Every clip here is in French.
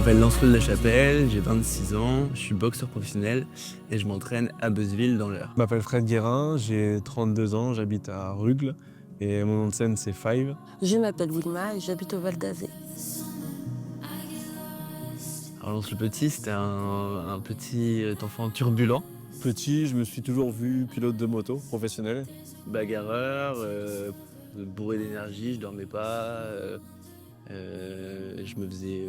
m'appelle Lancelot de la Chapelle, j'ai 26 ans, je suis boxeur professionnel et je m'entraîne à Beuzeville dans l'Eure. Je m'appelle Fred Guérin, j'ai 32 ans, j'habite à Rugles et mon nom de scène c'est Five. Je m'appelle Wilma et j'habite au Val d'Azé. Alors Lance le Petit, c'était un petit enfant turbulent, Petit, je me suis toujours vu pilote de moto professionnel. bagarreur, bourré d'énergie, je dormais pas, je me faisais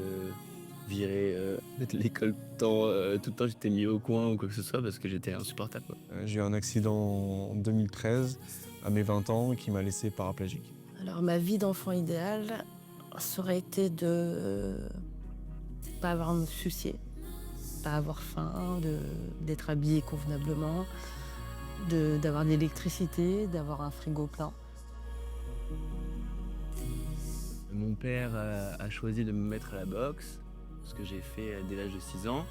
virer de l'école tout le temps j'étais mis au coin ou quoi que ce soit parce que j'étais insupportable, quoi. J'ai eu un accident en 2013 à mes 20 ans qui m'a laissé paraplégique. Alors ma vie d'enfant idéal, ça aurait été de pas avoir à me soucier, pas avoir faim, d'être habillé convenablement, d'avoir de l'électricité, d'avoir un frigo plein. Mon père a choisi de me mettre à la boxe, ce que j'ai fait dès l'âge de 6 ans.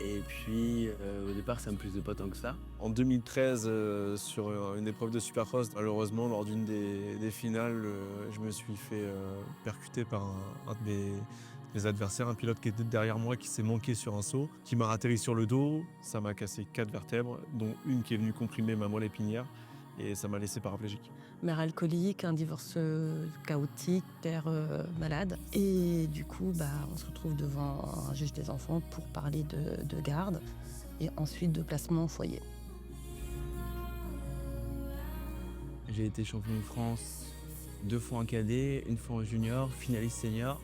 Et puis au départ ça me plaisait pas tant que ça. En 2013, sur une épreuve de supercross, malheureusement lors d'une des finales, je me suis fait percuter par un de mes adversaires, un pilote qui était derrière moi, qui s'est manqué sur un saut, qui m'a atterri sur le dos. Ça m'a cassé 4 vertèbres, dont une qui est venue comprimer ma moelle épinière. Et ça m'a laissé paraplégique. Mère alcoolique, un divorce chaotique, père malade. Et du coup, on se retrouve devant un juge des enfants pour parler de garde et ensuite de placement au foyer. J'ai été champion de France 2 fois en cadet, 1 fois en junior, finaliste senior.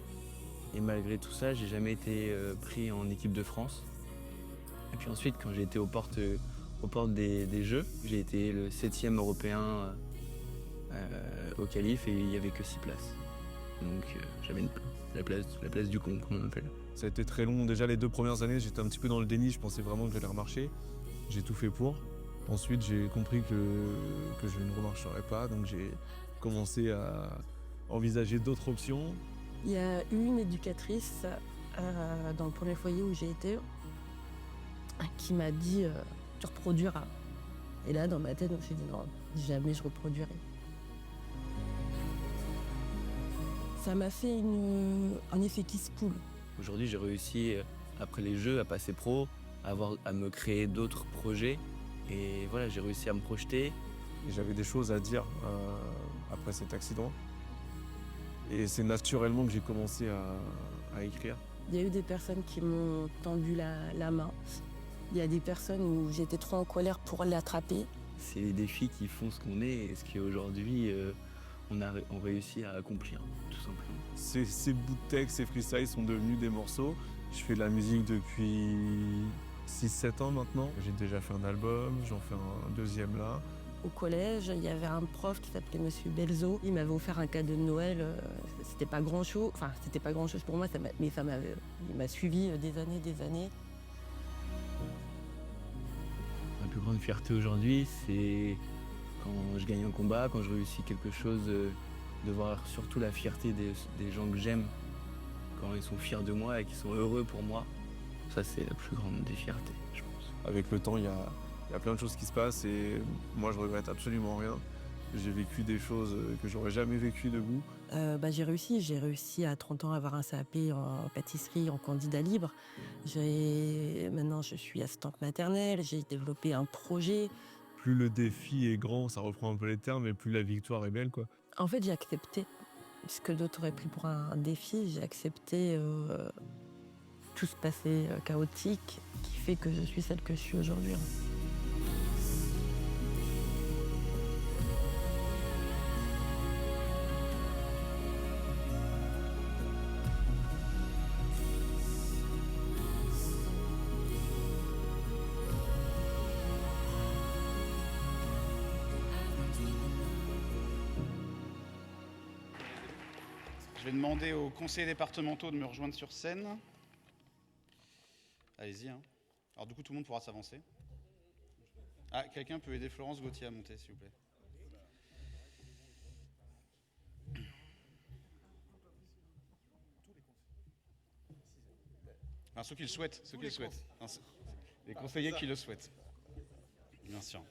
Et malgré tout ça, j'ai jamais été pris en équipe de France. Et puis ensuite, quand j'ai été aux portes des Jeux, j'ai été le 7e européen au qualif et il n'y avait que 6 places. Donc j'avais la place du con, comme on appelle. Ça a été très long. Déjà les 2 premières années, j'étais un petit peu dans le déni, je pensais vraiment que j'allais remarcher. J'ai tout fait pour. Ensuite, j'ai compris que je ne remarcherais pas, donc j'ai commencé à envisager d'autres options. Il y a eu une éducatrice dans le premier foyer où j'ai été qui m'a dit tu reproduiras. Et là, dans ma tête, je me suis dit non, jamais je reproduirai. Ça m'a fait un effet kiss poule. Aujourd'hui, j'ai réussi, après les Jeux, à passer pro, à me créer d'autres projets. Et voilà, j'ai réussi à me projeter. Et j'avais des choses à dire après cet accident. Et c'est naturellement que j'ai commencé à écrire. Il y a eu des personnes qui m'ont tendu la main. Il y a des personnes où j'étais trop en colère pour l'attraper. C'est les défis qui font ce qu'on est et ce qu'aujourd'hui on réussit à accomplir, tout simplement. Ces bouts de texte, ces freestyles sont devenus des morceaux. Je fais de la musique depuis 6-7 ans maintenant. J'ai déjà fait un album, j'en fais un deuxième là. Au collège, il y avait un prof qui s'appelait Monsieur Belzo. Il m'avait offert un cadeau de Noël. C'était pas grand-chose. Enfin, c'était pas grand-chose pour moi, mais il m'a suivi des années. Ma plus grande fierté aujourd'hui, c'est quand je gagne un combat, quand je réussis quelque chose, de voir surtout la fierté des gens que j'aime, quand ils sont fiers de moi et qu'ils sont heureux pour moi. Ça, c'est la plus grande des fiertés, je pense. Avec le temps, il y a plein de choses qui se passent et moi, je regrette absolument rien. J'ai vécu des choses que j'aurais jamais vécues debout. J'ai réussi à 30 ans à avoir un CAP en pâtisserie, en candidat libre. Maintenant, je suis assistante maternelle, j'ai développé un projet. Plus le défi est grand, ça reprend un peu les termes, et plus la victoire est belle, quoi. En fait, j'ai accepté. Ce que d'autres auraient pris pour un défi, j'ai accepté tout ce passé chaotique qui fait que je suis celle que je suis aujourd'hui. Je vais demander aux conseillers départementaux de me rejoindre sur scène. Allez-y. Hein. Alors du coup, tout le monde pourra s'avancer. Ah, quelqu'un peut aider Florence Gauthier à monter, s'il vous plaît. Enfin, ceux qui le souhaitent. Non, les conseillers qui le souhaitent. Bien sûr.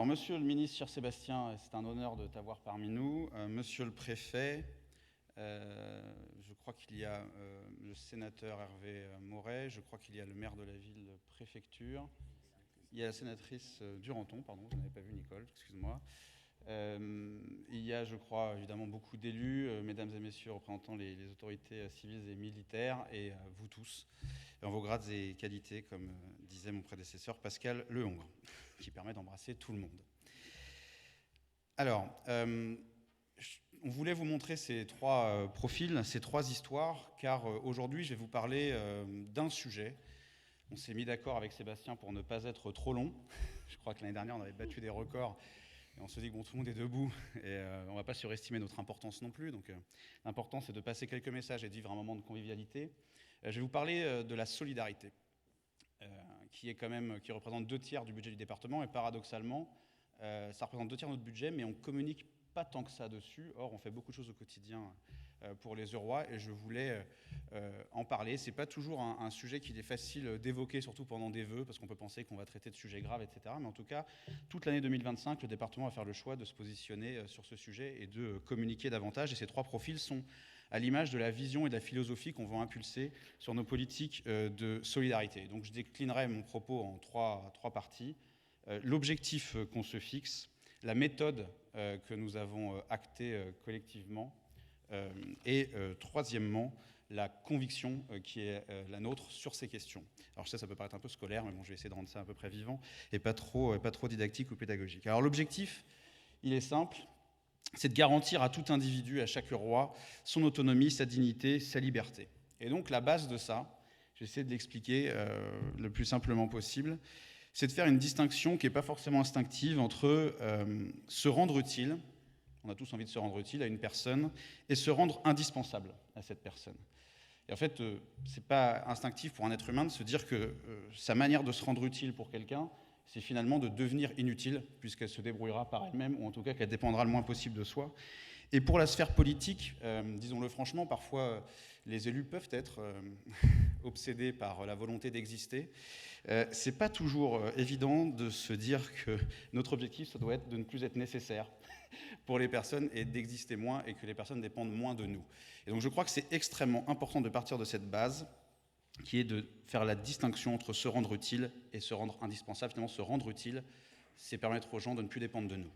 Alors, monsieur le ministre, cher Sébastien, c'est un honneur de t'avoir parmi nous. Monsieur le préfet, je crois qu'il y a le sénateur Hervé Moret, je crois qu'il y a le maire de la ville préfecture, il y a la sénatrice Duranton, pardon, je n'avais pas vu Nicole, excuse-moi. Il y a, je crois, évidemment beaucoup d'élus, mesdames et messieurs représentant les autorités civiles et militaires, et vous tous, en vos grades et qualités, comme disait mon prédécesseur Pascal Lehongre, qui permet d'embrasser tout le monde. Alors, on voulait vous montrer ces trois profils, ces trois histoires, car aujourd'hui, je vais vous parler d'un sujet. On s'est mis d'accord avec Sébastien pour ne pas être trop long. Je crois que l'année dernière, on avait battu des records. Et on se dit que bon, tout le monde est debout et on ne va pas surestimer notre importance non plus. Donc l'important, c'est de passer quelques messages et de vivre un moment de convivialité. Je vais vous parler de la solidarité, qui représente 2/3 du budget du département. Et paradoxalement, ça représente 2/3 de notre budget, mais on ne communique pas tant que ça dessus. Or, on fait beaucoup de choses au quotidien pour les Eurois et je voulais en parler. Ce n'est pas toujours un sujet qu'il est facile d'évoquer, surtout pendant des vœux, parce qu'on peut penser qu'on va traiter de sujets graves, etc. Mais en tout cas, toute l'année 2025, le département va faire le choix de se positionner sur ce sujet et de communiquer davantage. Et ces trois profils sont à l'image de la vision et de la philosophie qu'on va impulser sur nos politiques de solidarité. Donc je déclinerai mon propos en trois parties. L'objectif qu'on se fixe, la méthode que nous avons actée collectivement, et troisièmement, la conviction qui est la nôtre sur ces questions. Alors je sais, ça peut paraître un peu scolaire, mais bon, je vais essayer de rendre ça à peu près vivant et pas trop didactique ou pédagogique. Alors l'objectif, il est simple, c'est de garantir à tout individu, à chaque roi, son autonomie, sa dignité, sa liberté. Et donc la base de ça, j'essaie de l'expliquer le plus simplement possible, c'est de faire une distinction qui n'est pas forcément instinctive entre se rendre utile, on a tous envie de se rendre utile à une personne, et se rendre indispensable à cette personne. Et en fait, ce n'est pas instinctif pour un être humain de se dire que sa manière de se rendre utile pour quelqu'un, c'est finalement de devenir inutile, puisqu'elle se débrouillera par elle-même, ou en tout cas qu'elle dépendra le moins possible de soi. Et pour la sphère politique, disons-le franchement, parfois les élus peuvent être obsédés par la volonté d'exister. C'est pas toujours évident de se dire que notre objectif, ça doit être de ne plus être nécessaire pour les personnes et d'exister moins et que les personnes dépendent moins de nous. Et donc je crois que c'est extrêmement important de partir de cette base qui est de faire la distinction entre se rendre utile et se rendre indispensable. Finalement, se rendre utile, c'est permettre aux gens de ne plus dépendre de nous.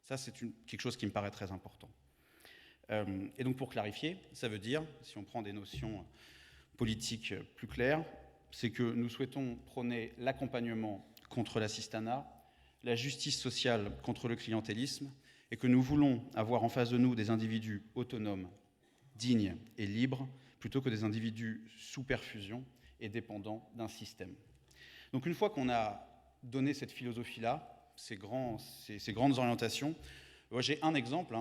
Ça, c'est quelque chose qui me paraît très important. Et donc pour clarifier, ça veut dire, si on prend des notions politiques plus claires, c'est que nous souhaitons prôner l'accompagnement contre l'assistanat, la justice sociale contre le clientélisme, et que nous voulons avoir en face de nous des individus autonomes, dignes et libres, plutôt que des individus sous perfusion et dépendants d'un système. Donc une fois qu'on a donné cette philosophie-là, ces grandes orientations, j'ai un exemple,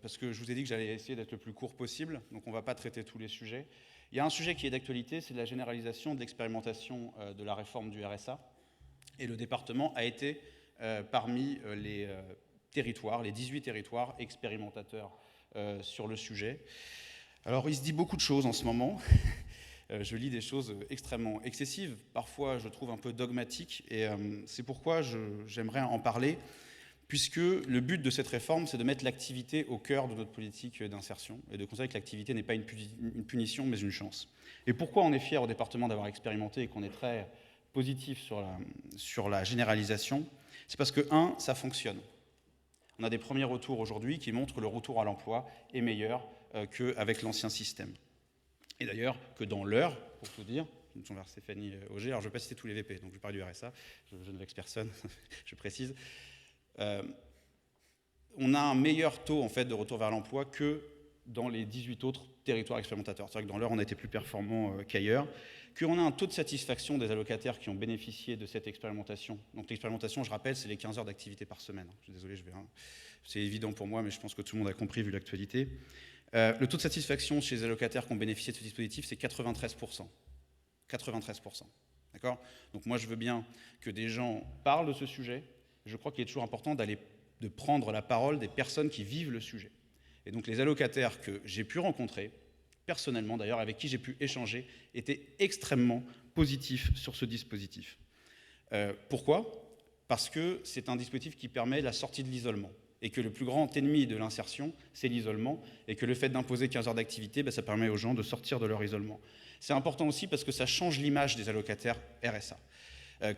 parce que je vous ai dit que j'allais essayer d'être le plus court possible, donc on ne va pas traiter tous les sujets. Il y a un sujet qui est d'actualité, c'est la généralisation de l'expérimentation de la réforme du RSA. Et le département a été parmi les territoires, les 18 territoires expérimentateurs sur le sujet. Alors il se dit beaucoup de choses en ce moment. Je lis des choses extrêmement excessives, parfois je trouve un peu dogmatiques, et c'est pourquoi j'aimerais en parler, puisque le but de cette réforme, c'est de mettre l'activité au cœur de notre politique d'insertion et de considérer que l'activité n'est pas une punition, mais une chance. Et pourquoi on est fier au département d'avoir expérimenté et qu'on est très positif sur la généralisation? C'est parce que, ça fonctionne. On a des premiers retours aujourd'hui qui montrent que le retour à l'emploi est meilleur qu'avec l'ancien système. Et d'ailleurs, que dans l'heure, pour tout dire, je me tourne vers Stéphanie Auger, alors je ne vais pas citer tous les VP, donc je vais parler du RSA, je ne vexe personne, je précise. On a un meilleur taux en fait, de retour vers l'emploi que dans les 18 autres territoires expérimentateurs. C'est vrai que dans l'heure, on a été plus performant qu'ailleurs. Qu'on a un taux de satisfaction des allocataires qui ont bénéficié de cette expérimentation. Donc l'expérimentation, je rappelle, c'est les 15 heures d'activité par semaine. Je suis désolé, c'est évident pour moi, mais je pense que tout le monde a compris vu l'actualité. Le taux de satisfaction chez les allocataires qui ont bénéficié de ce dispositif, c'est 93%. 93%. D'accord ? Donc moi, je veux bien que des gens parlent de ce sujet. Je crois qu'il est toujours important de prendre la parole des personnes qui vivent le sujet. Et donc les allocataires que j'ai pu rencontrer, personnellement d'ailleurs, avec qui j'ai pu échanger, étaient extrêmement positifs sur ce dispositif. Pourquoi ? parce que c'est un dispositif qui permet la sortie de l'isolement. Et que le plus grand ennemi de l'insertion, c'est l'isolement, et que le fait d'imposer 15 heures d'activité, ça permet aux gens de sortir de leur isolement. C'est important aussi parce que ça change l'image des allocataires RSA.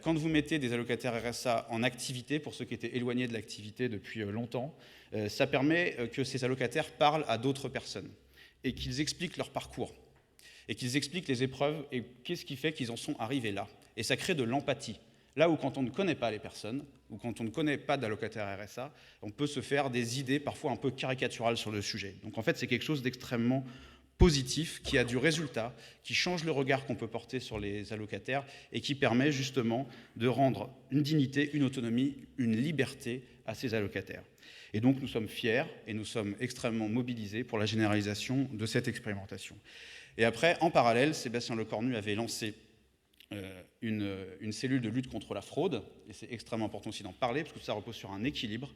Quand vous mettez des allocataires RSA en activité, pour ceux qui étaient éloignés de l'activité depuis longtemps, ça permet que ces allocataires parlent à d'autres personnes et qu'ils expliquent leur parcours et qu'ils expliquent les épreuves et qu'est-ce qui fait qu'ils en sont arrivés là. Et ça crée de l'empathie. Là où quand on ne connaît pas les personnes, ou quand on ne connaît pas d'allocataires RSA, on peut se faire des idées parfois un peu caricaturales sur le sujet. Donc en fait, c'est quelque chose d'extrêmement positif, qui a du résultat, qui change le regard qu'on peut porter sur les allocataires et qui permet justement de rendre une dignité, une autonomie, une liberté à ces allocataires. Et donc nous sommes fiers et nous sommes extrêmement mobilisés pour la généralisation de cette expérimentation. Et après, en parallèle, Sébastien Lecornu avait lancé une cellule de lutte contre la fraude, et c'est extrêmement important aussi d'en parler, parce que ça repose sur un équilibre,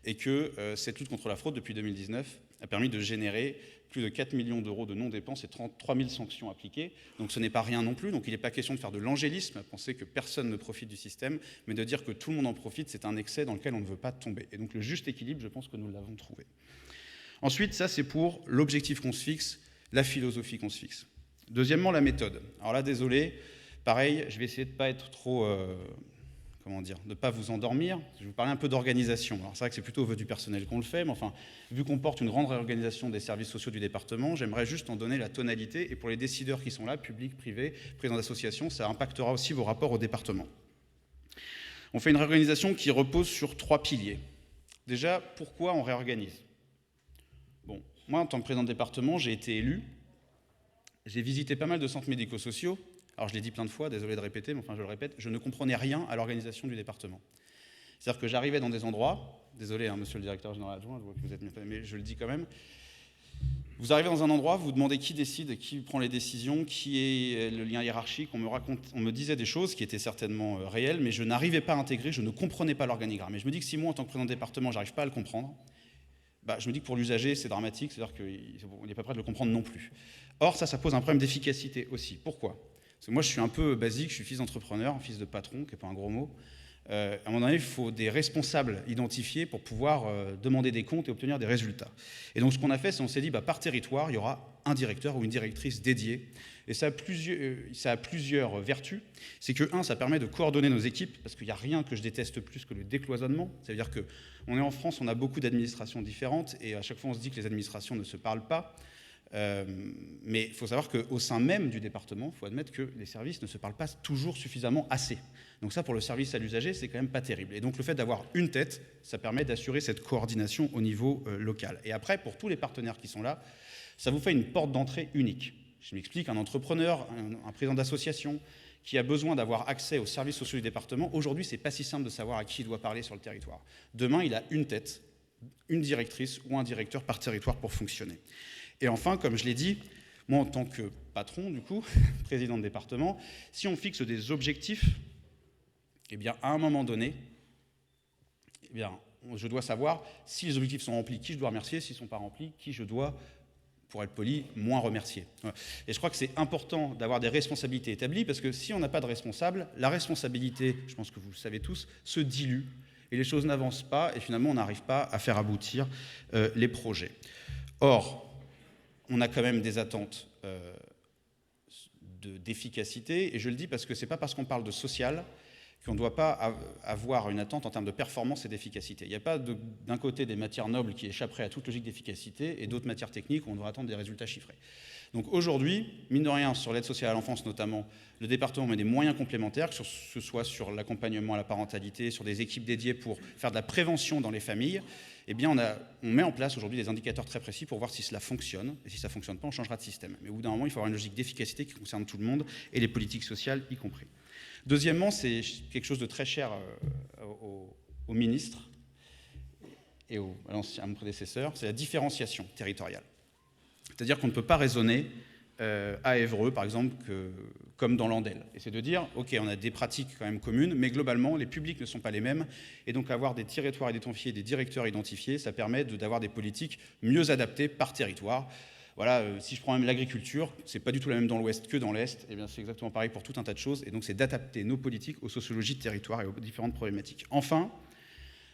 et que cette lutte contre la fraude, depuis 2019, a permis de générer plus de 4 millions d'euros de non-dépenses et 33 000 sanctions appliquées. Donc ce n'est pas rien non plus, donc il n'est pas question de faire de l'angélisme, à penser que personne ne profite du système, mais de dire que tout le monde en profite, c'est un excès dans lequel on ne veut pas tomber. Et donc le juste équilibre, je pense que nous l'avons trouvé. Ensuite, ça c'est pour l'objectif qu'on se fixe, la philosophie qu'on se fixe. Deuxièmement, la méthode. Alors là, désolé, pareil, je vais essayer de ne pas être trop, de ne pas vous endormir. Je vais vous parler un peu d'organisation. Alors c'est vrai que c'est plutôt au vœu du personnel qu'on le fait, mais enfin, vu qu'on porte une grande réorganisation des services sociaux du département, j'aimerais juste en donner la tonalité. Et pour les décideurs qui sont là, publics, privés, présidents d'associations, ça impactera aussi vos rapports au département. On fait une réorganisation qui repose sur 3 piliers. Déjà, pourquoi on réorganise ? Bon, moi, en tant que président de département, j'ai été élu. J'ai visité pas mal de centres médico-sociaux. Alors je l'ai dit plein de fois, désolé de répéter, mais enfin je le répète, je ne comprenais rien à l'organisation du département. C'est-à-dire que j'arrivais dans des endroits, désolé hein, monsieur le directeur général adjoint, je vois que vous êtes, mais je le dis quand même, vous arrivez dans un endroit, vous demandez qui décide, qui prend les décisions, qui est le lien hiérarchique, on me disait des choses qui étaient certainement réelles, mais je n'arrivais pas à intégrer, je ne comprenais pas l'organigramme. Et je me dis que si moi en tant que président de département, j'arrive pas à le comprendre, je me dis que pour l'usager c'est dramatique, c'est-à-dire qu'il n'est pas prêt de le comprendre non plus. Or ça pose un problème d'efficacité aussi. Pourquoi ? Parce que moi, je suis un peu basique, je suis fils d'entrepreneur, fils de patron, qui n'est pas un gros mot. À un moment donné, il faut des responsables identifiés pour pouvoir demander des comptes et obtenir des résultats. Et donc, ce qu'on a fait, c'est qu'on s'est dit, par territoire, il y aura un directeur ou une directrice dédiée. Et ça a plusieurs vertus. C'est que, ça permet de coordonner nos équipes, parce qu'il n'y a rien que je déteste plus que le décloisonnement. C'est-à-dire qu'on est en France, on a beaucoup d'administrations différentes, et à chaque fois, on se dit que les administrations ne se parlent pas. Mais il faut savoir qu'au sein même du département, il faut admettre que les services ne se parlent pas toujours suffisamment assez. Donc ça, pour le service à l'usager, c'est quand même pas terrible. Et donc le fait d'avoir une tête, ça permet d'assurer cette coordination au niveau local. Et après, pour tous les partenaires qui sont là, ça vous fait une porte d'entrée unique. Je m'explique, un entrepreneur, un président d'association qui a besoin d'avoir accès aux services sociaux du département, aujourd'hui, c'est pas si simple de savoir à qui il doit parler sur le territoire. Demain, il a une tête, une directrice ou un directeur par territoire pour fonctionner. Et enfin, comme je l'ai dit, moi en tant que patron, du coup, président de département, si on fixe des objectifs, eh bien, à un moment donné, eh bien, je dois savoir si les objectifs sont remplis, qui je dois remercier, s'ils ne sont pas remplis, qui je dois, pour être poli, moins remercier. Et je crois que c'est important d'avoir des responsabilités établies, parce que si on n'a pas de responsable, la responsabilité, je pense que vous le savez tous, se dilue, et les choses n'avancent pas, et finalement, on n'arrive pas à faire aboutir les projets. Or, on a quand même des attentes d'efficacité, et je le dis parce que ce n'est pas parce qu'on parle de social qu'on ne doit pas avoir une attente en termes de performance et d'efficacité. Il n'y a pas d'un côté des matières nobles qui échapperaient à toute logique d'efficacité et d'autres matières techniques où on doit attendre des résultats chiffrés. Donc aujourd'hui, mine de rien, sur l'aide sociale à l'enfance notamment, le département met des moyens complémentaires, que ce soit sur l'accompagnement à la parentalité, sur des équipes dédiées pour faire de la prévention dans les familles. Eh bien, on met en place aujourd'hui des indicateurs très précis pour voir si cela fonctionne. Et si ça ne fonctionne pas, on changera de système. Mais au bout d'un moment, il faut avoir une logique d'efficacité qui concerne tout le monde, et les politiques sociales y compris. Deuxièmement, c'est quelque chose de très cher au ministre et à mon prédécesseur, c'est la différenciation territoriale. C'est-à-dire qu'on ne peut pas raisonner à Évreux, par exemple, comme dans l'Andelle. Et c'est de dire, OK, on a des pratiques quand même communes, mais globalement, les publics ne sont pas les mêmes. Et donc, avoir des territoires identifiés, des directeurs identifiés, ça permet d'avoir des politiques mieux adaptées par territoire. Voilà, si je prends même l'agriculture, c'est pas du tout la même dans l'Ouest que dans l'Est, et bien c'est exactement pareil pour tout un tas de choses, et donc c'est d'adapter nos politiques aux sociologies de territoire et aux différentes problématiques. Enfin,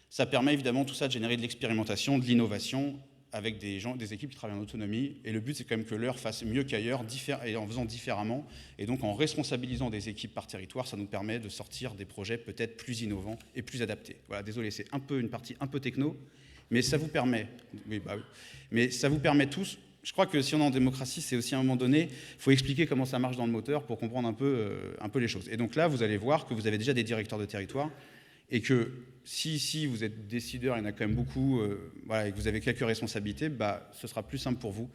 ça permet évidemment tout ça de générer de l'expérimentation, de l'innovation, avec des équipes qui travaillent en autonomie, et le but c'est quand même que l'heure fasse mieux qu'ailleurs, et en faisant différemment, et donc en responsabilisant des équipes par territoire, ça nous permet de sortir des projets peut-être plus innovants et plus adaptés. Voilà, désolé, c'est une partie un peu techno, mais ça vous permet, mais ça vous permet tous. Je crois que si on est en démocratie, c'est aussi à un moment donné, il faut expliquer comment ça marche dans le moteur pour comprendre un peu les choses. Et donc là, vous allez voir que vous avez déjà des directeurs de territoire et que si vous êtes décideur, il y en a quand même beaucoup, et que vous avez quelques responsabilités, ce sera plus simple pour vous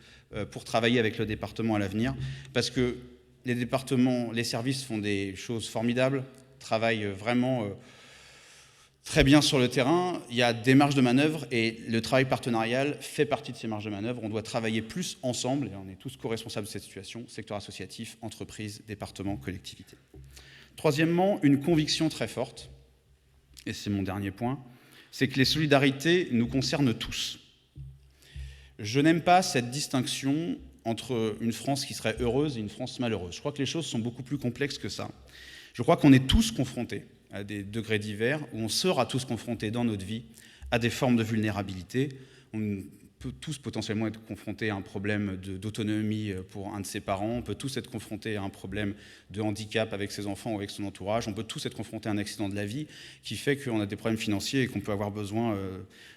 pour travailler avec le département à l'avenir, parce que les départements, les services font des choses formidables, travaillent vraiment très bien sur le terrain, il y a des marges de manœuvre et le travail partenarial fait partie de ces marges de manœuvre. On doit travailler plus ensemble et on est tous co-responsables de cette situation, secteur associatif, entreprise, département, collectivité. Troisièmement, une conviction très forte, et c'est mon dernier point, c'est que les solidarités nous concernent tous. Je n'aime pas cette distinction entre une France qui serait heureuse et une France malheureuse. Je crois que les choses sont beaucoup plus complexes que ça. Je crois qu'on est tous confrontés à des degrés divers, où on sera tous confrontés dans notre vie à des formes de vulnérabilité. On peut tous potentiellement être confrontés à un problème d'autonomie pour un de ses parents, on peut tous être confrontés à un problème de handicap avec ses enfants ou avec son entourage, on peut tous être confrontés à un accident de la vie qui fait qu'on a des problèmes financiers et qu'on peut avoir besoin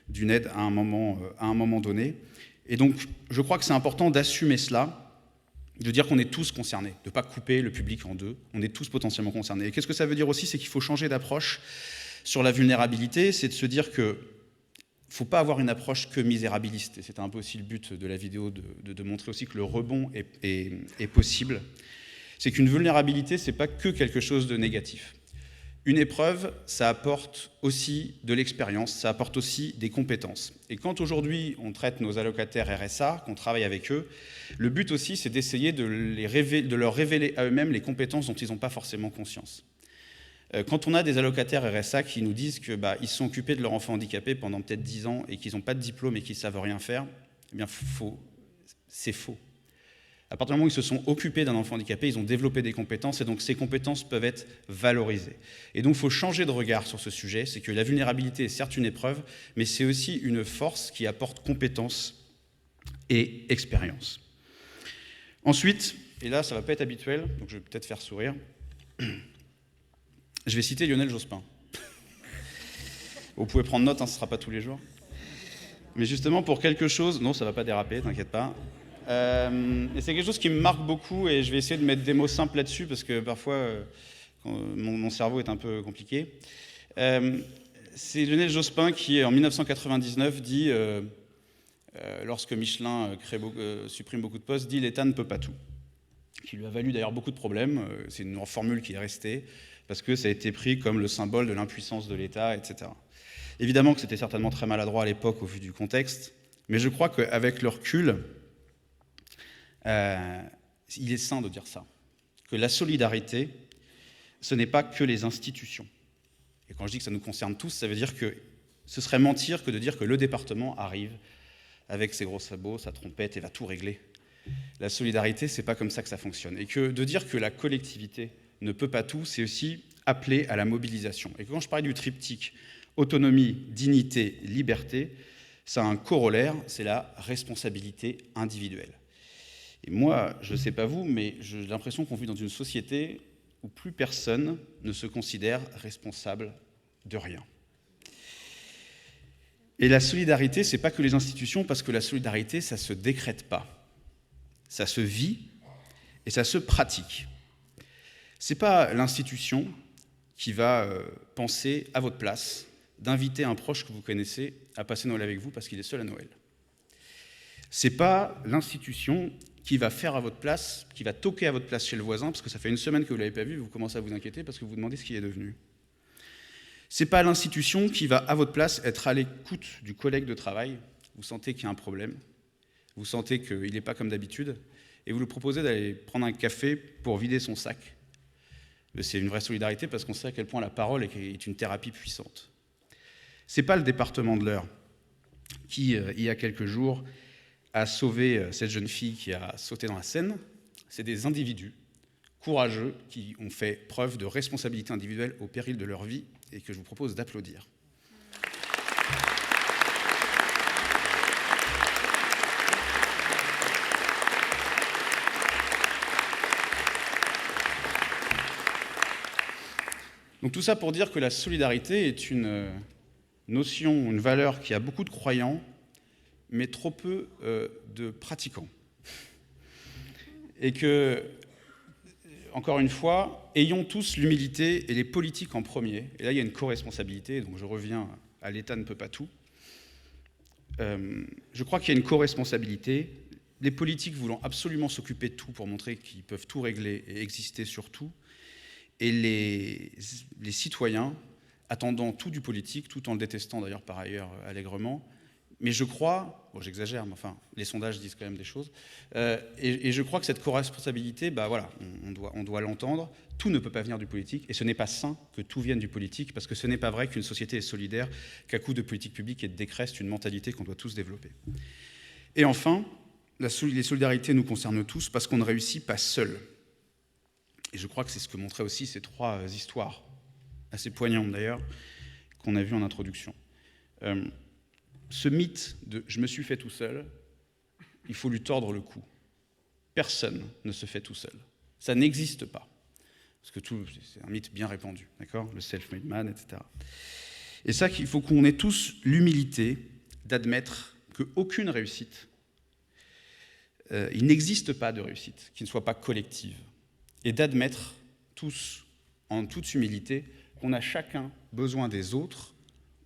d'une aide à un moment donné. Et donc, je crois que c'est important d'assumer cela, de dire qu'on est tous concernés, de ne pas couper le public en deux, on est tous potentiellement concernés. Et qu'est-ce que ça veut dire aussi, c'est qu'il faut changer d'approche sur la vulnérabilité, c'est de se dire qu'il ne faut pas avoir une approche que misérabiliste. Et c'est un peu aussi le but de la vidéo, de montrer aussi que le rebond est possible. C'est qu'une vulnérabilité, ce n'est pas que quelque chose de négatif. Une épreuve, ça apporte aussi de l'expérience, ça apporte aussi des compétences. Et quand aujourd'hui on traite nos allocataires RSA, qu'on travaille avec eux, le but aussi c'est d'essayer de leur révéler à eux-mêmes les compétences dont ils n'ont pas forcément conscience. Quand on a des allocataires RSA qui nous disent qu'ils sont occupés de leur enfant handicapé pendant peut-être 10 ans et qu'ils n'ont pas de diplôme et qu'ils ne savent rien faire, eh bien c'est faux. À partir du moment où ils se sont occupés d'un enfant handicapé, ils ont développé des compétences et donc ces compétences peuvent être valorisées. Et donc il faut changer de regard sur ce sujet, c'est que la vulnérabilité est certes une épreuve, mais c'est aussi une force qui apporte compétences et expérience. Ensuite, et là ça ne va pas être habituel, donc je vais peut-être faire sourire, je vais citer Lionel Jospin. Vous pouvez prendre note, ce ne sera pas tous les jours. Mais justement pour quelque chose, non ça ne va pas déraper, t'inquiète pas. Et c'est quelque chose qui me marque beaucoup et je vais essayer de mettre des mots simples là-dessus parce que parfois mon cerveau est un peu compliqué. C'est Lionel Jospin qui, en 1999, dit, lorsque Michelin supprime beaucoup de postes, dit « l'État ne peut pas tout », qui lui a valu d'ailleurs beaucoup de problèmes. C'est une formule qui est restée parce que ça a été pris comme le symbole de l'impuissance de l'État, etc. Évidemment que c'était certainement très maladroit à l'époque au vu du contexte, mais je crois qu'avec le recul, il est sain de dire ça, que la solidarité, ce n'est pas que les institutions. Et quand je dis que ça nous concerne tous, ça veut dire que ce serait mentir que de dire que le département arrive avec ses gros sabots, sa trompette et va tout régler. La solidarité, c'est pas comme ça que ça fonctionne. Et que de dire que la collectivité ne peut pas tout, c'est aussi appeler à la mobilisation. Et quand je parlais du triptyque autonomie, dignité, liberté, ça a un corollaire, c'est la responsabilité individuelle. Et moi, je ne sais pas vous, mais j'ai l'impression qu'on vit dans une société où plus personne ne se considère responsable de rien. Et la solidarité, ce n'est pas que les institutions, parce que la solidarité, ça ne se décrète pas. Ça se vit et ça se pratique. Ce n'est pas l'institution qui va penser à votre place d'inviter un proche que vous connaissez à passer Noël avec vous parce qu'il est seul à Noël. Ce n'est pas l'institution qui va faire à votre place, qui va toquer à votre place chez le voisin, parce que ça fait une semaine que vous ne l'avez pas vu, vous commencez à vous inquiéter parce que vous vous demandez ce qu'il est devenu. Ce n'est pas l'institution qui va, à votre place, être à l'écoute du collègue de travail. Vous sentez qu'il y a un problème, vous sentez qu'il n'est pas comme d'habitude, et vous lui proposez d'aller prendre un café pour vider son sac. C'est une vraie solidarité parce qu'on sait à quel point la parole est une thérapie puissante. Ce n'est pas le département de l'Eure qui, il y a quelques jours, a sauvé cette jeune fille qui a sauté dans la Seine, c'est des individus courageux qui ont fait preuve de responsabilité individuelle au péril de leur vie et que je vous propose d'applaudir. Donc tout ça pour dire que la solidarité est une notion, une valeur qui a beaucoup de croyants, mais trop peu de pratiquants. Et que, encore une fois, ayons tous l'humilité et les politiques en premier. Et là, il y a une co-responsabilité, donc je reviens à l'État ne peut pas tout. Je crois qu'il y a une co-responsabilité. Les politiques voulant absolument s'occuper de tout pour montrer qu'ils peuvent tout régler et exister sur tout. Et les citoyens attendant tout du politique, tout en le détestant d'ailleurs par ailleurs allègrement. Mais je crois, bon j'exagère, mais enfin les sondages disent quand même des choses, et je crois que cette co-responsabilité, voilà, on doit l'entendre, tout ne peut pas venir du politique, et ce n'est pas sain que tout vienne du politique, parce que ce n'est pas vrai qu'une société est solidaire, qu'à coup de politique publique et de décret, c'est une mentalité qu'on doit tous développer. Et enfin, les solidarités nous concernent tous, parce qu'on ne réussit pas seul. Et je crois que c'est ce que montraient aussi ces 3 histoires, assez poignantes d'ailleurs, qu'on a vues en introduction. Ce mythe de « je me suis fait tout seul », il faut lui tordre le cou. Personne ne se fait tout seul. Ça n'existe pas. Parce que c'est un mythe bien répandu, d'accord ? Le self-made man, etc. Et ça, il faut qu'on ait tous l'humilité d'admettre qu'aucune réussite, il n'existe pas de réussite qui ne soit pas collective. Et d'admettre tous, en toute humilité, qu'on a chacun besoin des autres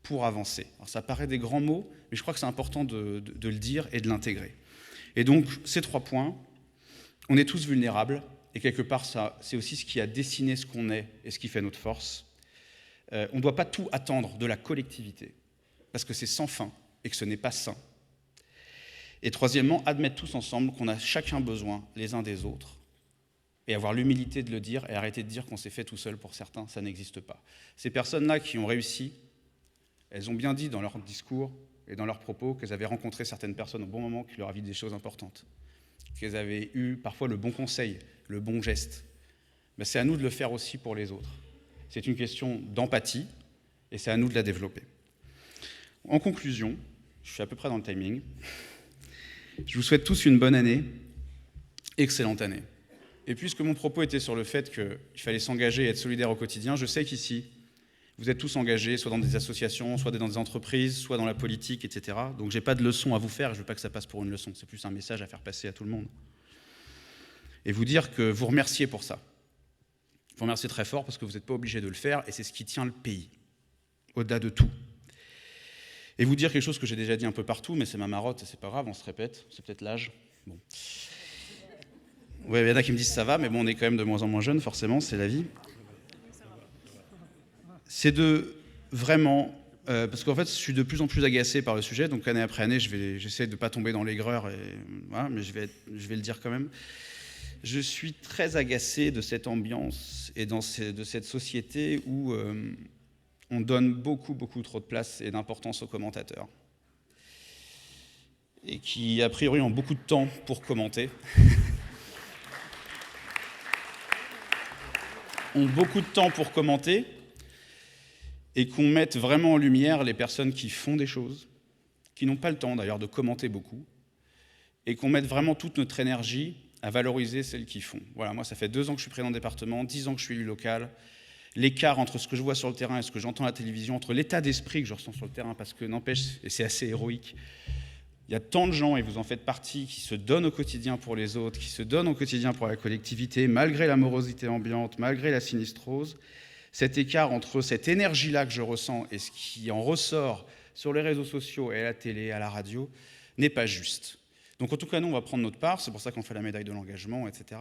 pour avancer. Alors ça paraît des grands mots, mais je crois que c'est important de le dire et de l'intégrer. Et donc, ces 3 points, on est tous vulnérables, et quelque part, c'est aussi ce qui a dessiné ce qu'on est et ce qui fait notre force. On ne doit pas tout attendre de la collectivité, parce que c'est sans fin et que ce n'est pas sain. Et troisièmement, admettre tous ensemble qu'on a chacun besoin les uns des autres, et avoir l'humilité de le dire, et arrêter de dire qu'on s'est fait tout seul pour certains, ça n'existe pas. Ces personnes-là qui ont réussi, elles ont bien dit dans leur discours et dans leurs propos qu'elles avaient rencontré certaines personnes au bon moment qui leur avaient dit des choses importantes, qu'elles avaient eu parfois le bon conseil, le bon geste. Mais c'est à nous de le faire aussi pour les autres. C'est une question d'empathie, et c'est à nous de la développer. En conclusion, je suis à peu près dans le timing, je vous souhaite tous une bonne année, excellente année. Et puisque mon propos était sur le fait qu'il fallait s'engager et être solidaire au quotidien, je sais qu'ici, vous êtes tous engagés, soit dans des associations, soit dans des entreprises, soit dans la politique, etc. Donc je n'ai pas de leçon à vous faire, je ne veux pas que ça passe pour une leçon, c'est plus un message à faire passer à tout le monde. Et vous dire que vous remerciez pour ça. Vous remerciez très fort parce que vous n'êtes pas obligés de le faire, et c'est ce qui tient le pays, au-delà de tout. Et vous dire quelque chose que j'ai déjà dit un peu partout, mais c'est ma marotte, et c'est pas grave, on se répète, c'est peut-être l'âge. Bon. Ouais, il y en a qui me disent ça va, mais bon, on est quand même de moins en moins jeunes, forcément, c'est la vie. C'est de vraiment, parce qu'en fait, je suis de plus en plus agacé par le sujet, donc année après année, j'essaie de ne pas tomber dans l'aigreur, voilà, mais je vais le dire quand même. Je suis très agacé de cette ambiance et de cette société où on donne beaucoup trop de place et d'importance aux commentateurs, et qui, a priori, ont beaucoup de temps pour commenter. ont beaucoup de temps pour commenter, et qu'on mette vraiment en lumière les personnes qui font des choses, qui n'ont pas le temps d'ailleurs de commenter beaucoup, et qu'on mette vraiment toute notre énergie à valoriser celles qui font. Voilà, moi ça fait 2 ans que je suis président de département, 10 ans que je suis élu local. L'écart entre ce que je vois sur le terrain et ce que j'entends à la télévision, entre l'état d'esprit que je ressens sur le terrain, parce que n'empêche, et c'est assez héroïque, il y a tant de gens, et vous en faites partie, qui se donnent au quotidien pour les autres, qui se donnent au quotidien pour la collectivité, malgré la morosité ambiante, malgré la sinistrose. Cet écart entre cette énergie-là que je ressens et ce qui en ressort sur les réseaux sociaux et à la télé, à la radio, n'est pas juste. Donc en tout cas, nous, on va prendre notre part, c'est pour ça qu'on fait la médaille de l'engagement, etc.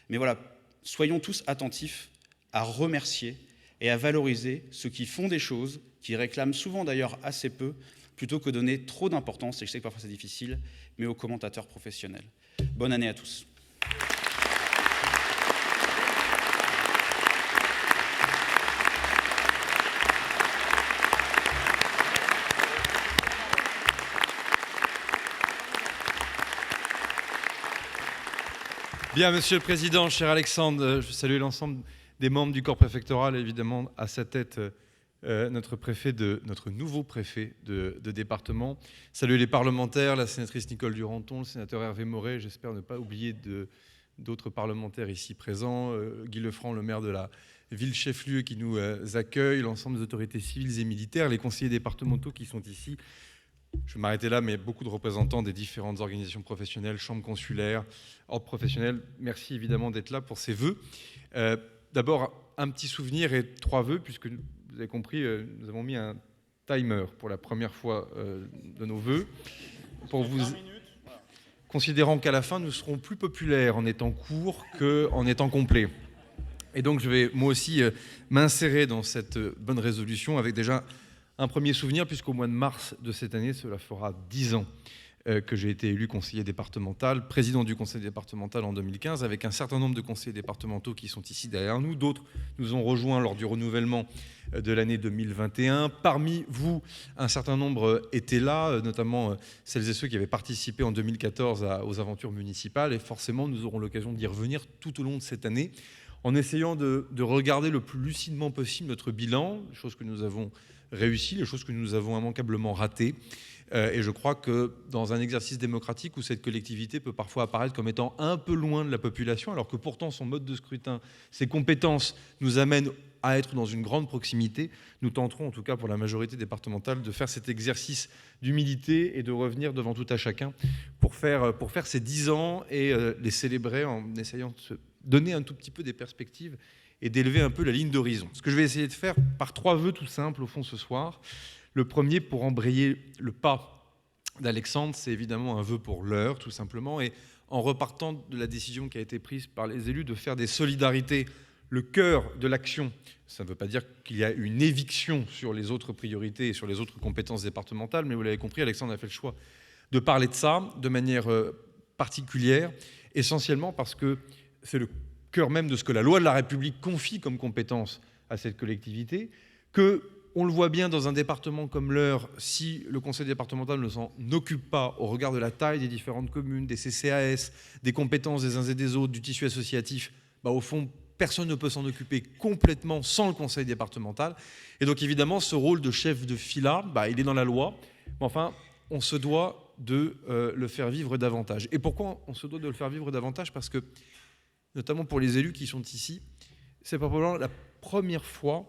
Mais voilà, soyons tous attentifs à remercier et à valoriser ceux qui font des choses, qui réclament souvent d'ailleurs assez peu, plutôt que donner trop d'importance, et je sais que parfois c'est difficile, mais aux commentateurs professionnels. Bonne année à tous. Bien, Monsieur le Président, cher Alexandre, je salue l'ensemble des membres du corps préfectoral, évidemment à sa tête notre nouveau préfet de département. Saluer les parlementaires, la sénatrice Nicole Duranton, le sénateur Hervé Moret, j'espère ne pas oublier d'autres parlementaires ici présents, Guy Lefranc, le maire de la ville chef-lieu qui nous accueille, l'ensemble des autorités civiles et militaires, les conseillers départementaux qui sont ici. Je vais m'arrêter là, mais beaucoup de représentants des différentes organisations professionnelles, chambres consulaires, ordres professionnels. Merci évidemment d'être là pour ces vœux. D'abord, un petit souvenir et 3 vœux, puisque vous avez compris, nous avons mis un timer pour la première fois de nos vœux. Pour vous, considérant qu'à la fin, nous serons plus populaires en étant courts qu'en étant complets. Et donc, je vais moi aussi m'insérer dans cette bonne résolution avec déjà un premier souvenir, puisqu'au mois de mars de cette année, cela fera 10 ans que j'ai été élu conseiller départemental, président du conseil départemental en 2015, avec un certain nombre de conseillers départementaux qui sont ici derrière nous. D'autres nous ont rejoints lors du renouvellement de l'année 2021. Parmi vous, un certain nombre étaient là, notamment celles et ceux qui avaient participé en 2014 aux aventures municipales. Et forcément, nous aurons l'occasion d'y revenir tout au long de cette année, en essayant de regarder le plus lucidement possible notre bilan, les choses que nous avons réussies, les choses que nous avons immanquablement ratées. Et je crois que dans un exercice démocratique où cette collectivité peut parfois apparaître comme étant un peu loin de la population, alors que pourtant son mode de scrutin, ses compétences nous amènent à être dans une grande proximité, nous tenterons en tout cas pour la majorité départementale de faire cet exercice d'humilité et de revenir devant tout à chacun pour faire ces 10 ans et les célébrer en essayant de se donner un tout petit peu des perspectives et d'élever un peu la ligne d'horizon. Ce que je vais essayer de faire par 3 vœux tout simples au fond ce soir. Le premier, pour embrayer le pas d'Alexandre, c'est évidemment un vœu pour l'heure, tout simplement, et en repartant de la décision qui a été prise par les élus de faire des solidarités le cœur de l'action. Ça ne veut pas dire qu'il y a une éviction sur les autres priorités et sur les autres compétences départementales, mais vous l'avez compris, Alexandre a fait le choix de parler de ça de manière particulière, essentiellement parce que c'est le cœur même de ce que la loi de la République confie comme compétence à cette collectivité, que on le voit bien dans un département comme l'Eure, si le conseil départemental ne s'en occupe pas au regard de la taille des différentes communes, des CCAS, des compétences des uns et des autres, du tissu associatif, au fond, personne ne peut s'en occuper complètement sans le conseil départemental. Et donc évidemment, ce rôle de chef de fila, il est dans la loi, mais enfin, on se doit de le faire vivre davantage. Et pourquoi on se doit de le faire vivre davantage? Parce que, notamment pour les élus qui sont ici, c'est probablement la première fois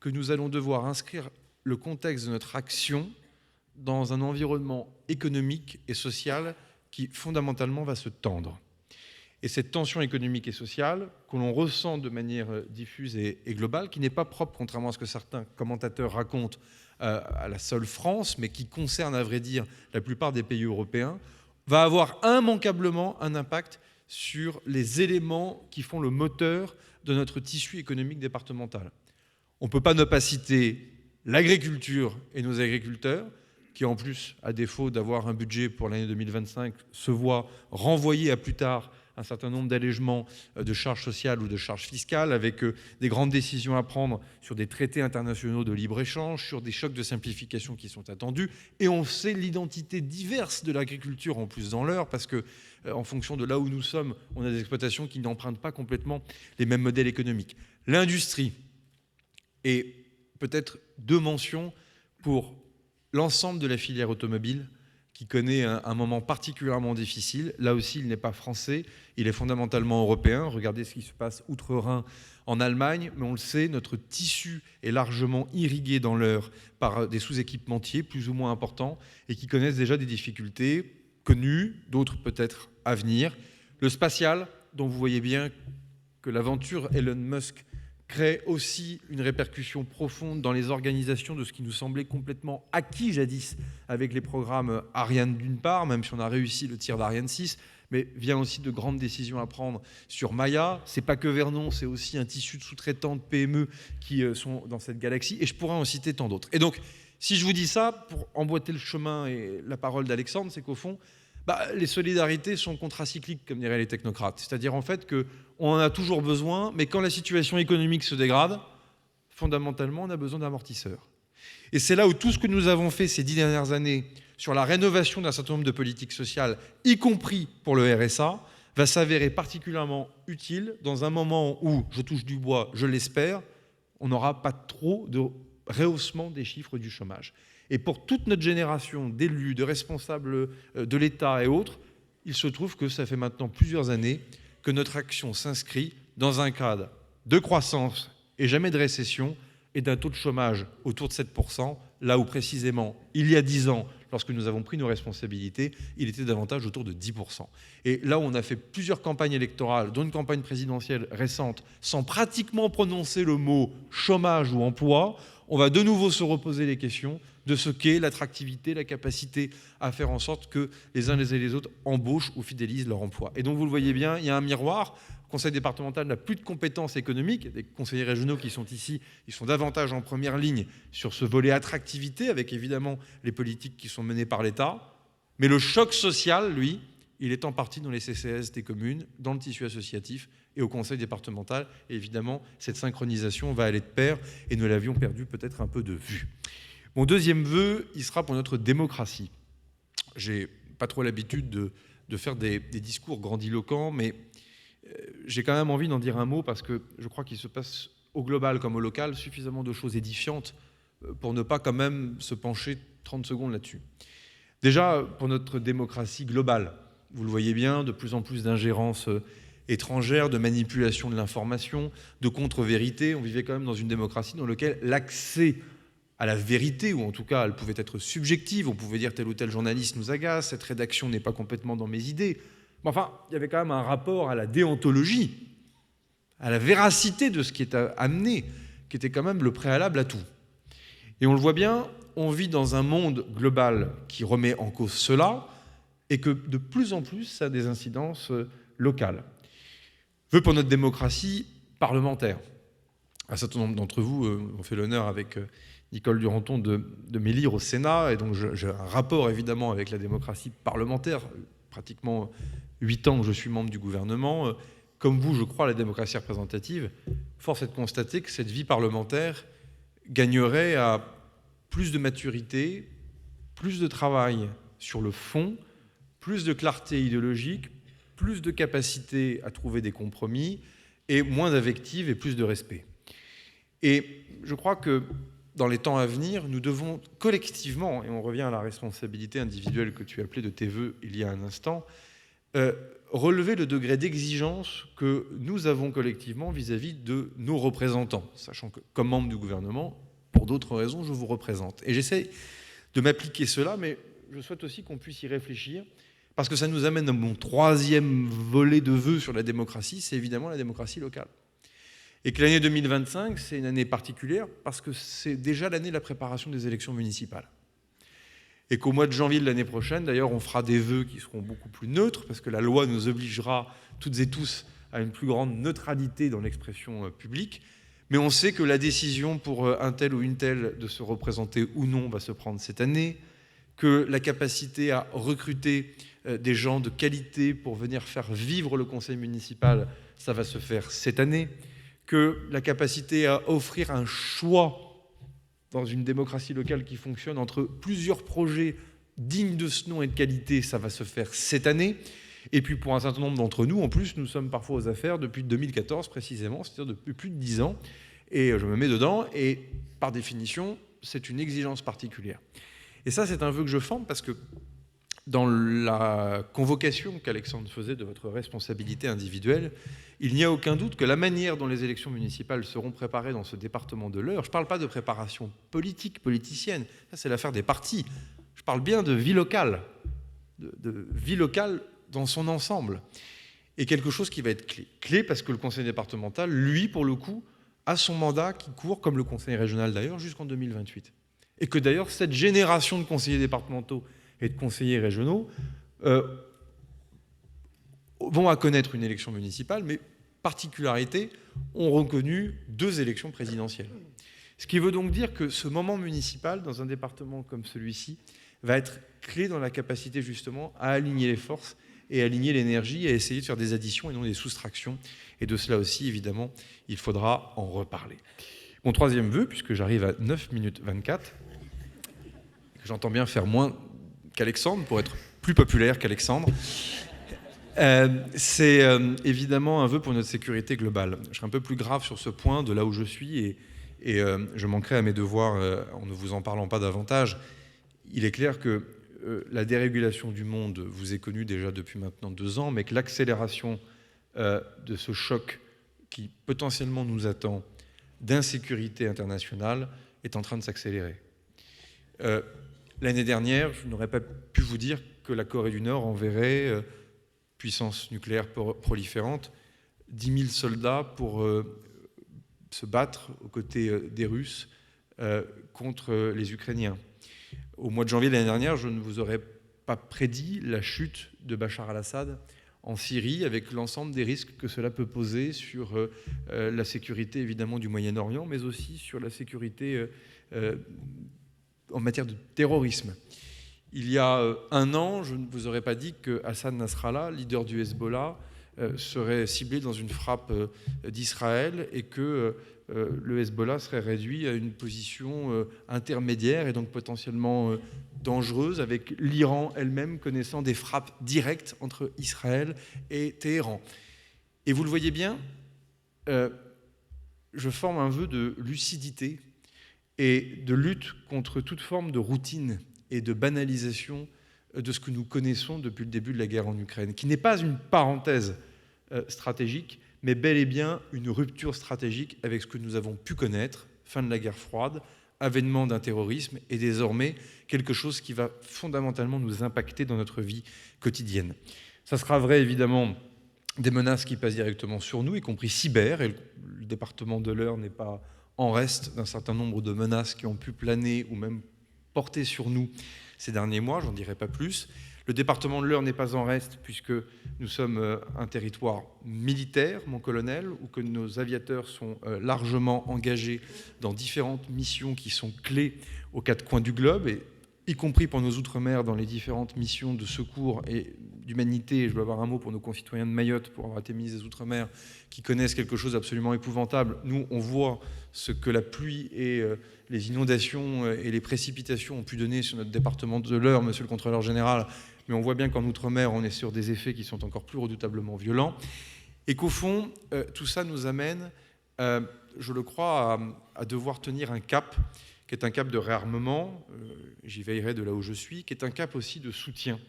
que nous allons devoir inscrire le contexte de notre action dans un environnement économique et social qui fondamentalement va se tendre. Et cette tension économique et sociale, que l'on ressent de manière diffuse et globale, qui n'est pas propre, contrairement à ce que certains commentateurs racontent, à la seule France, mais qui concerne, à vrai dire, la plupart des pays européens, va avoir immanquablement un impact sur les éléments qui font le moteur de notre tissu économique départemental. On ne peut pas ne pas citer l'agriculture et nos agriculteurs, qui en plus, à défaut d'avoir un budget pour l'année 2025, se voient renvoyer à plus tard un certain nombre d'allègements de charges sociales ou de charges fiscales, avec des grandes décisions à prendre sur des traités internationaux de libre-échange, sur des chocs de simplification qui sont attendus. Et on sait l'identité diverse de l'agriculture en plus dans l'Eure, parce que en fonction de là où nous sommes, on a des exploitations qui n'empruntent pas complètement les mêmes modèles économiques. L'industrie. Et peut-être 2 mentions pour l'ensemble de la filière automobile qui connaît un moment particulièrement difficile. Là aussi, il n'est pas français, il est fondamentalement européen. Regardez ce qui se passe outre-Rhin en Allemagne, mais on le sait, notre tissu est largement irrigué dans l'Eure par des sous-équipementiers plus ou moins importants et qui connaissent déjà des difficultés connues, d'autres peut-être à venir. Le spatial, dont vous voyez bien que l'aventure Elon Musk crée aussi une répercussion profonde dans les organisations de ce qui nous semblait complètement acquis jadis avec les programmes Ariane d'une part, même si on a réussi le tir d'Ariane 6, mais vient aussi de grandes décisions à prendre sur Maya. C'est pas que Vernon, c'est aussi un tissu de sous-traitants de PME qui sont dans cette galaxie, et je pourrais en citer tant d'autres. Et donc, si je vous dis ça, pour emboîter le chemin et la parole d'Alexandre, c'est qu'au fond, les solidarités sont contracycliques, comme diraient les technocrates. C'est-à-dire en fait qu'on en a toujours besoin, mais quand la situation économique se dégrade, fondamentalement, on a besoin d'amortisseurs. Et c'est là où tout ce que nous avons fait ces 10 dernières années sur la rénovation d'un certain nombre de politiques sociales, y compris pour le RSA, va s'avérer particulièrement utile dans un moment où, je touche du bois, je l'espère, on n'aura pas trop de rehaussement des chiffres du chômage. Et pour toute notre génération d'élus, de responsables de l'État et autres, il se trouve que ça fait maintenant plusieurs années que notre action s'inscrit dans un cadre de croissance et jamais de récession et d'un taux de chômage autour de 7%, là où précisément, il y a 10 ans, lorsque nous avons pris nos responsabilités, il était davantage autour de 10%. Et là où on a fait plusieurs campagnes électorales, dont une campagne présidentielle récente, sans pratiquement prononcer le mot chômage ou emploi, on va de nouveau se reposer les questions de ce qu'est l'attractivité, la capacité à faire en sorte que les uns et les autres embauchent ou fidélisent leur emploi. Et donc vous le voyez bien, il y a un miroir. Le conseil départemental n'a plus de compétences économiques. Les conseillers régionaux qui sont ici, ils sont davantage en première ligne sur ce volet attractivité, avec évidemment les politiques qui sont menées par l'État. Mais le choc social, lui, il est en partie dans les CCAS des communes, dans le tissu associatif et au conseil départemental. Et évidemment, cette synchronisation va aller de pair et nous l'avions perdu peut-être un peu de vue. Mon deuxième vœu, il sera pour notre démocratie. J'ai pas trop l'habitude de faire des discours grandiloquents, mais j'ai quand même envie d'en dire un mot parce que je crois qu'il se passe au global comme au local suffisamment de choses édifiantes pour ne pas quand même se pencher 30 secondes là-dessus. Déjà, pour notre démocratie globale, vous le voyez bien, de plus en plus d'ingérences étrangères, de manipulation de l'information, de contre-vérité. On vivait quand même dans une démocratie dans laquelle l'accès à la vérité, ou en tout cas elle pouvait être subjective, on pouvait dire tel ou tel journaliste nous agace, cette rédaction n'est pas complètement dans mes idées. Mais enfin, il y avait quand même un rapport à la déontologie, à la véracité de ce qui est amené, qui était quand même le préalable à tout. Et on le voit bien, on vit dans un monde global qui remet en cause cela, et que de plus en plus, ça a des incidences locales. Vœu pour notre démocratie parlementaire. Un certain nombre d'entre vous ont fait l'honneur avec Nicole Duranton de m'élire au Sénat, et donc j'ai un rapport évidemment avec la démocratie parlementaire, pratiquement 8 ans que je suis membre du gouvernement. Comme vous, je crois à la démocratie représentative. Force est de constater que cette vie parlementaire gagnerait à plus de maturité, plus de travail sur le fond, plus de clarté idéologique, plus de capacité à trouver des compromis, et moins d'invectives et plus de respect. Et je crois que dans les temps à venir, nous devons collectivement, et on revient à la responsabilité individuelle que tu appelais de tes vœux il y a un instant, relever le degré d'exigence que nous avons collectivement vis-à-vis de nos représentants, sachant que comme membre du gouvernement, pour d'autres raisons, je vous représente. Et j'essaie de m'appliquer cela, mais je souhaite aussi qu'on puisse y réfléchir, parce que ça nous amène à mon troisième volet de vœux sur la démocratie, c'est évidemment la démocratie locale. Et que l'année 2025, c'est une année particulière parce que c'est déjà l'année de la préparation des élections municipales. Et qu'au mois de janvier de l'année prochaine, d'ailleurs, on fera des vœux qui seront beaucoup plus neutres parce que la loi nous obligera toutes et tous à une plus grande neutralité dans l'expression publique. Mais on sait que la décision pour un tel ou une telle de se représenter ou non va se prendre cette année, que la capacité à recruter des gens de qualité pour venir faire vivre le conseil municipal, ça va se faire cette année, que la capacité à offrir un choix dans une démocratie locale qui fonctionne entre plusieurs projets dignes de ce nom et de qualité, ça va se faire cette année. Et puis pour un certain nombre d'entre nous, en plus, nous sommes parfois aux affaires depuis 2014 précisément, c'est-à-dire depuis plus de 10 ans. Et je me mets dedans, et par définition, c'est une exigence particulière. Et ça, c'est un vœu que je forme parce que dans la convocation qu'Alexandre faisait de votre responsabilité individuelle, il n'y a aucun doute que la manière dont les élections municipales seront préparées dans ce département de l'Eure, je ne parle pas de préparation politique, politicienne, ça c'est l'affaire des partis, je parle bien de vie locale, de vie locale dans son ensemble, et quelque chose qui va être clé. Clé parce que le conseil départemental, lui, pour le coup, a son mandat qui court, comme le conseil régional d'ailleurs, jusqu'en 2028. Et que d'ailleurs, cette génération de conseillers départementaux et de conseillers régionaux vont à connaître une élection municipale, mais particularité, ont reconnu 2 élections présidentielles. Ce qui veut donc dire que ce moment municipal, dans un département comme celui-ci, va être clé dans la capacité justement à aligner les forces et à aligner l'énergie, et à essayer de faire des additions et non des soustractions. Et de cela aussi, évidemment, il faudra en reparler. Mon troisième vœu, puisque j'arrive à 9 minutes 24, j'entends bien faire moins qu'Alexandre, pour être plus populaire qu'Alexandre, C'est évidemment un vœu pour notre sécurité globale. Je serai un peu plus grave sur ce point de là où je suis et je manquerai à mes devoirs en ne vous en parlant pas davantage. Il est clair que la dérégulation du monde vous est connue déjà depuis maintenant 2 ans, mais que l'accélération de ce choc qui potentiellement nous attend d'insécurité internationale est en train de s'accélérer. L'année dernière, je n'aurais pas pu vous dire que la Corée du Nord enverrait, puissance nucléaire proliférante, 10 000 soldats pour se battre aux côtés des Russes contre les Ukrainiens. Au mois de janvier de l'année dernière, je ne vous aurais pas prédit la chute de Bachar al-Assad en Syrie, avec l'ensemble des risques que cela peut poser sur la sécurité évidemment du Moyen-Orient, mais aussi sur la sécurité en matière de terrorisme. Il y a 1 an, je ne vous aurais pas dit que Hassan Nasrallah, leader du Hezbollah, serait ciblé dans une frappe d'Israël et que le Hezbollah serait réduit à une position intermédiaire et donc potentiellement dangereuse, avec l'Iran elle-même connaissant des frappes directes entre Israël et Téhéran. Et vous le voyez bien, je forme un vœu de lucidité et de lutte contre toute forme de routine et de banalisation de ce que nous connaissons depuis le début de la guerre en Ukraine, qui n'est pas une parenthèse stratégique, mais bel et bien une rupture stratégique avec ce que nous avons pu connaître, fin de la guerre froide, avènement d'un terrorisme et désormais quelque chose qui va fondamentalement nous impacter dans notre vie quotidienne. Ça sera vrai évidemment des menaces qui passent directement sur nous, y compris cyber, et le département de l'Eure n'est pas en reste d'un certain nombre de menaces qui ont pu planer ou même porter sur nous ces derniers mois, j'en dirai pas plus. Le département de l'Eure n'est pas en reste puisque nous sommes un territoire militaire, mon colonel, où que nos aviateurs sont largement engagés dans différentes missions qui sont clés aux 4 coins du globe, et y compris pour nos outre-mer dans les différentes missions de secours et d'humanité. Je veux avoir un mot pour nos concitoyens de Mayotte, pour avoir été ministre des Outre-mer, qui connaissent quelque chose d'absolument épouvantable. Nous, on voit ce que la pluie et les inondations et les précipitations ont pu donner sur notre département de l'Eure, monsieur le contrôleur général, mais on voit bien qu'en Outre-mer, on est sur des effets qui sont encore plus redoutablement violents, et qu'au fond, tout ça nous amène, je le crois, à devoir tenir un cap, qui est un cap de réarmement, j'y veillerai de là où je suis, qui est un cap aussi de soutien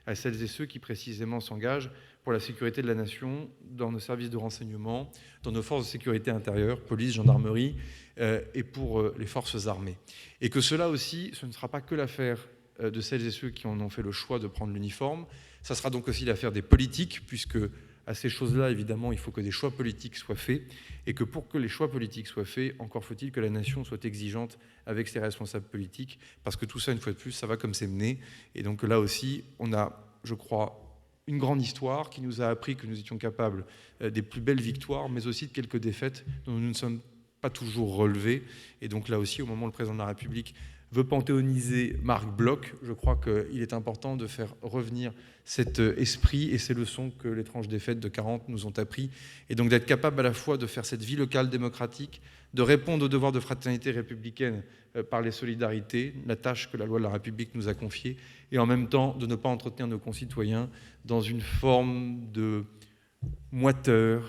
à celles et ceux qui précisément s'engagent pour la sécurité de la nation, dans nos services de renseignement, dans nos forces de sécurité intérieure, police, gendarmerie, et pour les forces armées. Et que cela aussi, ce ne sera pas que l'affaire de celles et ceux qui en ont fait le choix de prendre l'uniforme, ça sera donc aussi l'affaire des politiques, puisque à ces choses-là, évidemment, il faut que des choix politiques soient faits, et que pour que les choix politiques soient faits, encore faut-il que la nation soit exigeante avec ses responsables politiques, parce que tout ça, une fois de plus, ça va comme c'est mené. Et donc là aussi, on a, je crois, une grande histoire qui nous a appris que nous étions capables des plus belles victoires, mais aussi de quelques défaites dont nous ne sommes pas toujours relevés. Et donc là aussi, au moment où le président de la République veut panthéoniser Marc Bloch, je crois qu'il est important de faire revenir cet esprit et ces leçons que l'étrange défaite de 40 nous ont appris, et donc d'être capable à la fois de faire cette vie locale démocratique, de répondre aux devoirs de fraternité républicaine par les solidarités, la tâche que la loi de la République nous a confiée, et en même temps de ne pas entretenir nos concitoyens dans une forme de moiteur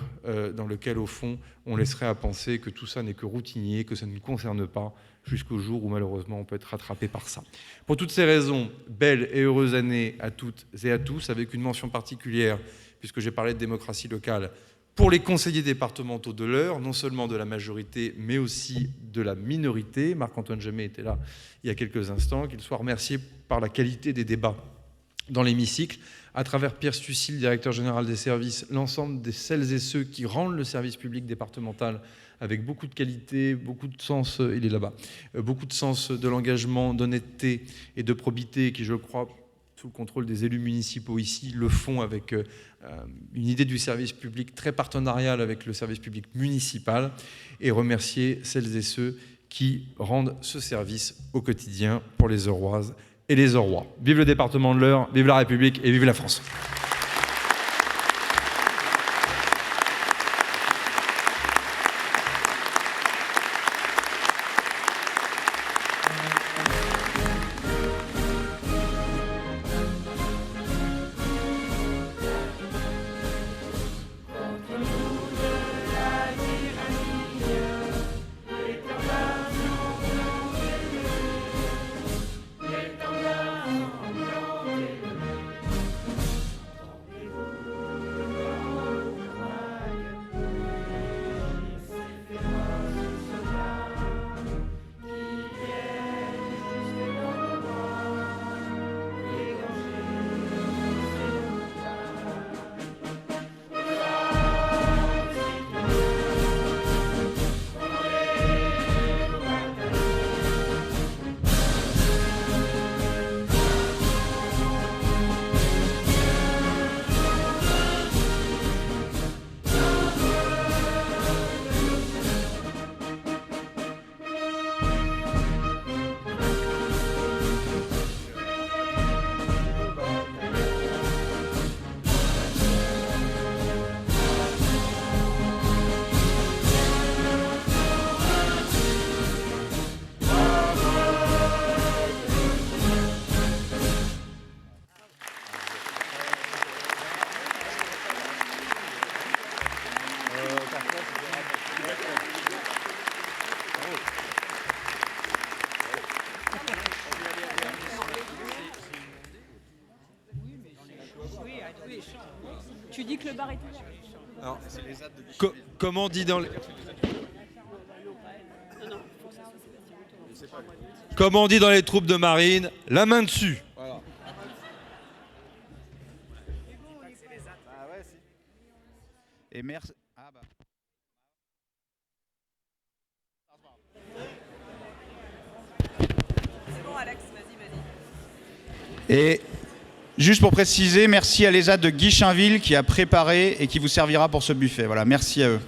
dans lequel, au fond, on laisserait à penser que tout ça n'est que routinier, que ça ne nous concerne pas, jusqu'au jour où, malheureusement, on peut être rattrapé par ça. Pour toutes ces raisons, belle et heureuse année à toutes et à tous, avec une mention particulière, puisque j'ai parlé de démocratie locale, pour les conseillers départementaux de l'Eure, non seulement de la majorité, mais aussi de la minorité. Marc-Antoine Jamet était là il y a quelques instants, qu'il soit remercié par la qualité des débats dans l'hémicycle, à travers Pierre Stucil, directeur général des services, l'ensemble de celles et ceux qui rendent le service public départemental avec beaucoup de qualité, beaucoup de sens, il est là-bas, beaucoup de sens de l'engagement, d'honnêteté et de probité, qui, je crois, sous le contrôle des élus municipaux ici, le font avec une idée du service public très partenariale avec le service public municipal, et remercier celles et ceux qui rendent ce service au quotidien pour les Eurroises et les Eurrois. Vive le département de l'Eure, vive la République et vive la France. Tu dis que le bar est ouvert. Alors, comment on dit dans les... Comment on dit dans les troupes de marine? La main dessus. Voilà. Et merci. C'est bon, Alex, vas-y. Et juste pour préciser, merci à l'ESAT de Guichainville qui a préparé et qui vous servira pour ce buffet. Voilà, merci à eux.